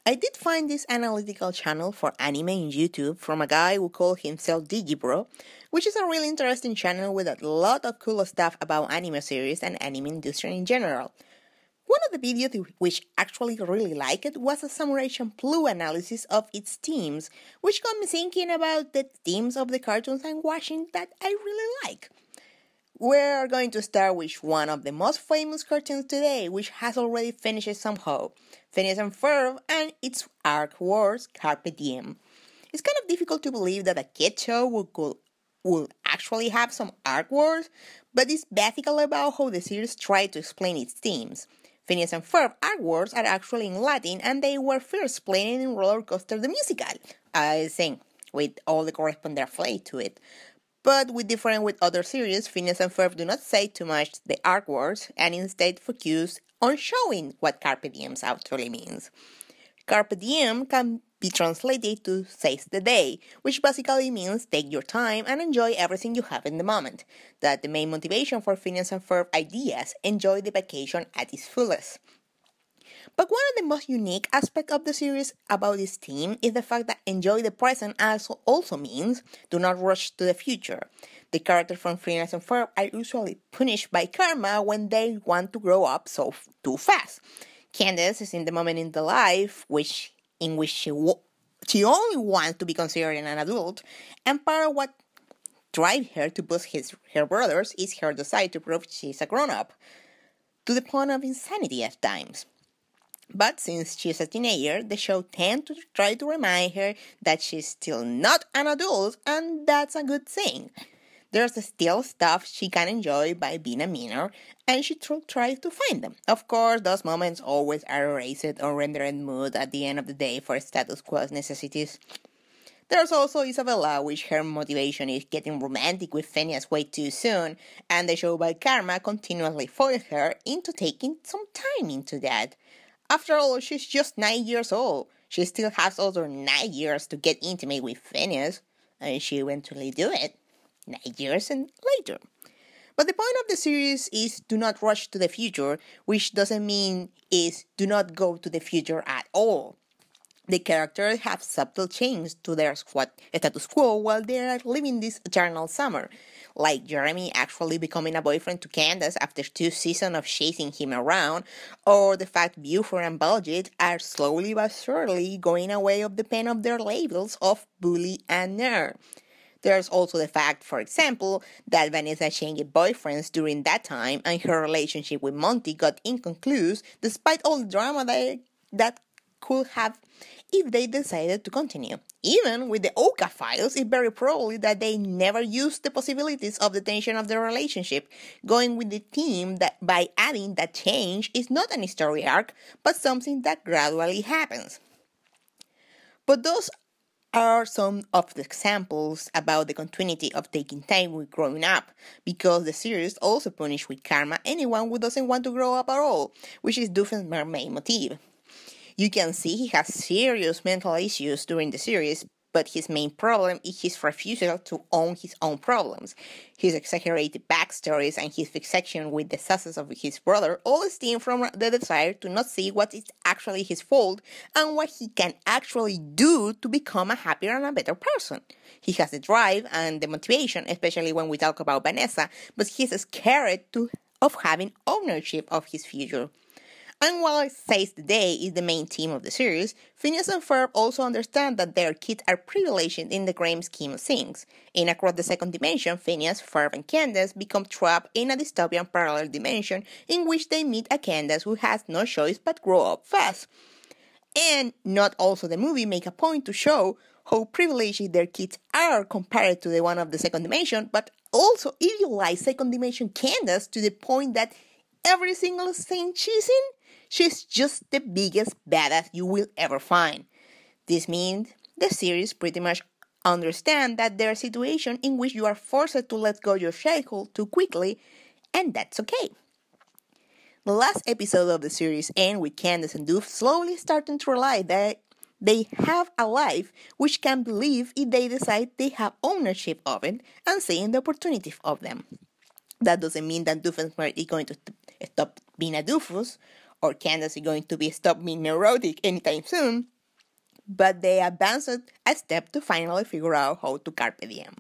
I did find this analytical channel for anime in YouTube from a guy who called himself Digibro, which is a really interesting channel with a lot of cool stuff about anime series and anime industry in general. One of the videos which actually really liked was a Samurai Champloo analysis of its themes, which got me thinking about the themes of the cartoons I'm watching that I really like. We're going to start with one of the most famous cartoons today, which has already finished somehow, Phineas and Ferb and its arc wars, Carpe Diem. It's kind of difficult to believe that a kid show will actually have some arc wars, but it's basically about how the series tried to explain its themes. Phineas and Ferb arc wars are actually in Latin, and they were first played in Roller Coaster the Musical, I think, with all the corresponding flair to it. But different with other series, Phineas and Ferb do not say too much the arc wars and instead focus on showing what Carpe Diem actually means. Carpe Diem can be translated to seize the day, which basically means take your time and enjoy everything you have in the moment. That the main motivation for Phineas and Ferb ideas, enjoy the vacation at its fullest. But one of the most unique aspects of the series about this theme is the fact that enjoy the present also means do not rush to the future. The characters from Phineas and Ferb are usually punished by karma when they want to grow up too fast. Candace is in the moment in the life in which she only wants to be considered an adult, and part of what drives her to boost her brothers is her desire to prove she's a grown-up, to the point of insanity at times. But since she's a teenager, the show tends to try to remind her that she's still not an adult, and that's a good thing. There's still stuff she can enjoy by being a minor, and she tries to find them. Of course, those moments always are erased or rendered moot at the end of the day for status quo necessities. There's also Isabella, which her motivation is getting romantic with Phineas way too soon, and the show by karma continuously foils her into taking some time into that. After all, she's just 9 years old. She still has other 9 years to get intimate with Phineas, and she eventually do it. 9 years and later. But the point of the series is do not rush to the future, which doesn't mean is do not go to the future at all. The characters have subtle changes to their status quo while they are living this eternal summer, like Jeremy actually becoming a boyfriend to Candace after 2 seasons of chasing him around, or the fact Buford and Baljeet are slowly but surely going away of the pen of their labels of bully and nerd. There's also the fact, for example, that Vanessa changed boyfriends during that time and her relationship with Monty got inconclusive despite all the drama that could have if they decided to continue. Even with the Oka files, it's very probably that they never used the possibilities of the tension of their relationship, going with the theme that by adding that change is not an story arc, but something that gradually happens. But those are some of the examples about the continuity of taking time with growing up, because the series also punishes with karma anyone who doesn't want to grow up at all, which is Doofenshmirtz's main motive. You can see he has serious mental issues during the series, but his main problem is his refusal to own his own problems. His exaggerated backstories and his fixation with the success of his brother all stem from the desire to not see what is actually his fault and what he can actually do to become a happier and a better person. He has the drive and the motivation, especially when we talk about Vanessa, but he's scared of having ownership of his future. And while it says the day is the main theme of the series, Phineas and Ferb also understand that their kids are privileged in the grand scheme of things. In Across the Second Dimension, Phineas, Ferb, and Candace become trapped in a dystopian parallel dimension in which they meet a Candace who has no choice but grow up fast. And not also the movie make a point to show how privileged their kids are compared to the one of the second dimension, but also idealize second dimension Candace to the point that every single thing she's in, she's just the biggest badass you will ever find. This means the series pretty much understand that there are situations in which you are forced to let go your childhood too quickly, and that's okay. The last episode of the series ends with Candace and Doof slowly starting to realize that they have a life which can believe if they decide they have ownership of it and seeing the opportunity of them. That doesn't mean that Doofenshmirtz is going to stop being a doofus, or Candace is going to stop being neurotic anytime soon. but they advanced a step to finally figure out how to Carpe Diem.